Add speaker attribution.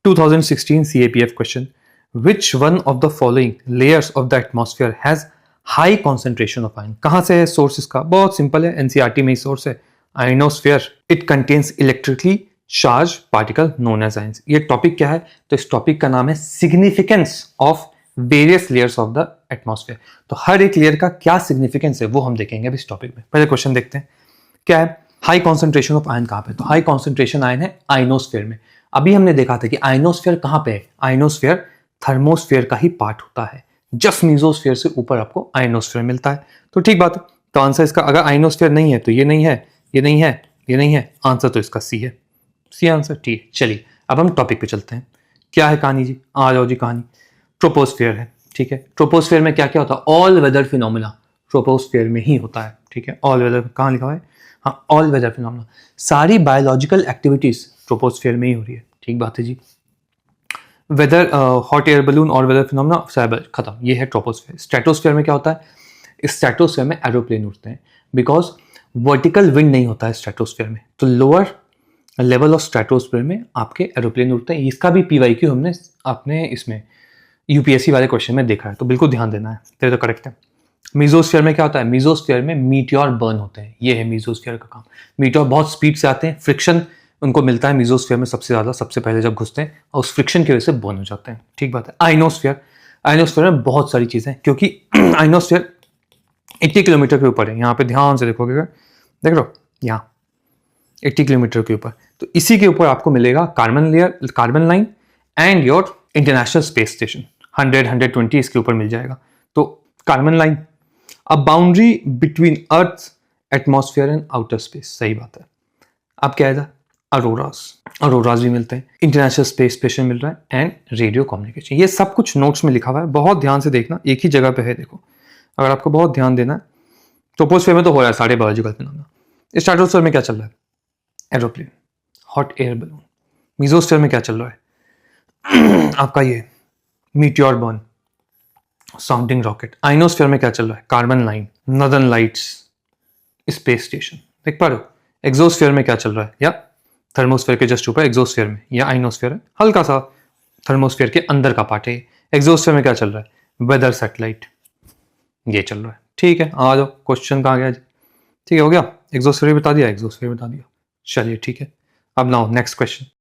Speaker 1: 2016 CAPF question. Which one of the following layers of the atmosphere has high concentration of iron? कहाँ से है source इसका? बहुत simple है, एनसीईआरटी में ही सोर्स है, ionosphere. It contains electrically charge particle known as ions. ये टॉपिक क्या है? तो इस टॉपिक का नाम है significance of various layers of the atmosphere. तो हर एक लेयर का क्या सिग्निफिकेंस है वो हम देखेंगे अब इस टॉपिक में. पहले क्वेश्चन देखते हैं क्या है. हाई कॉन्सेंट्रेशन ऑफ आयन कहाँ पे? तो हाई कॉन्सेंट्रेशन आयन है आयनोस्फीयर में. अभी हमने देखा था कि आयनोस्फीयर कहाँ पे है. आयनोस्फीयर थर्मोस्फीयर का ही पार्ट होता है. जस्ट मीजोस्फीयर से ऊपर आपको आयनोस्फीयर मिलता है. तो ठीक बात है. तो आंसर इसका, अगर आयनोस्फीयर नहीं है तो ये नहीं है, ये नहीं है, ये नहीं है. आंसर तो इसका सी है. C answer. ठीक है, चलिए अब हम टॉपिक पे चलते हैं. क्या है कहानी जी? आ जाओ जी कहानी. ट्रोपोस्फीयर है. ठीक है, ट्रोपोस्फीयर में क्या क्या होता है? ऑल वेदर फिनोमिना ट्रोपोस्फीयर में ही होता है. ठीक है, ऑल वेदर कहाँ लिखा हुआ है? हाँ, ऑल वेदर फिनोमिना. सारी बायोलॉजिकल एक्टिविटीज ट्रोपोस्फीयर में ही हो रही है. ठीक बात है जी. वेदर, हॉट एयर बलून और वेदर फिनोमिना खत्म. ये है ट्रोपोस्फीयर. स्ट्रेटोस्फीयर में क्या होता है? स्ट्रेटोस्फीयर में एरोप्लेन उड़ते हैं, बिकॉज वर्टिकल विंड नहीं होता है स्ट्रेटोस्फीयर में. तो लोअर लेवल ऑफ स्ट्रेटोस्फीयर में आपके एरोप्लेन उड़ते हैं. इसका भी पीवाईक्यू हमने अपने इसमें यूपीएससी वाले क्वेश्चन में देखा है, तो बिल्कुल ध्यान देना है. तो करेक्ट है. मीजोस्फीयर में क्या होता है? मीजोस्फीयर में मीटियोर बर्न होते हैं. ये है मीजोस्फीयर का काम. मीटियोर बहुत स्पीड से आते हैं, फ्रिक्शन उनको मिलता है मीजोस्फीयर में सबसे ज्यादा, सबसे पहले जब घुसते हैं, और उस फ्रिक्शन की वजह से बर्न हो जाते हैं. ठीक बात है. आइनोस्फीयर, आइनोस्फीयर में बहुत सारी चीजें, क्योंकि आइनोस्फीयर 80 किलोमीटर के ऊपर है. यहाँ पे ध्यान से देखोगे, देख लो यहाँ 80 किलोमीटर के ऊपर. तो इसी के ऊपर आपको मिलेगा carbon layer, carbon line and your international space station. 100-120 इसके ऊपर मिल जाएगा. तो carbon line, a boundary between earth, atmosphere and outer space. सही बात है. अब क्या है? अरोरास भी मिलते हैं, इंटरनेशनल स्पेस स्टेशन मिल रहा है, एंड रेडियो कम्युनिकेशन. ये सब कुछ नोट्स में लिखा हुआ है, बहुत ध्यान से देखना. एक ही जगह पे है, देखो. अगर आपको बहुत ध्यान देना है. ट्रोपोस्फीयर में तो हो रहा है सारे बायोलॉजिकल फिनोमेना. स्ट्रेटोस्फीयर में क्या चल रहा है? Aeroplane, hot air balloon. Mesosphere में क्या चल रहा है? आपका ये meteor burn, sounding rocket. Ionosphere में क्या चल रहा है? Carbon line, northern lights, space station. देख पा रहे हो? एक्सोस्फीयर में क्या चल रहा है? या थर्मोस्फीयर के जस्ट ऊपर एक्सोस्फीयर में, या आइनोस्फीयर है, हल्का सा थर्मोस्फीयर के अंदर का पार्ट है. एक्सोस्फीयर में क्या चल रहा है? Weather satellite. ये चल रहा है. ठीक है, आ जाओ. क्वेश्चन कहाँ गया? ठीक है, हो गया. एक्सोस्फीयर बता दिया, एक्सोस्फीयर बता दिया. चलिए ठीक है. अब नाउ नेक्स्ट क्वेश्चन.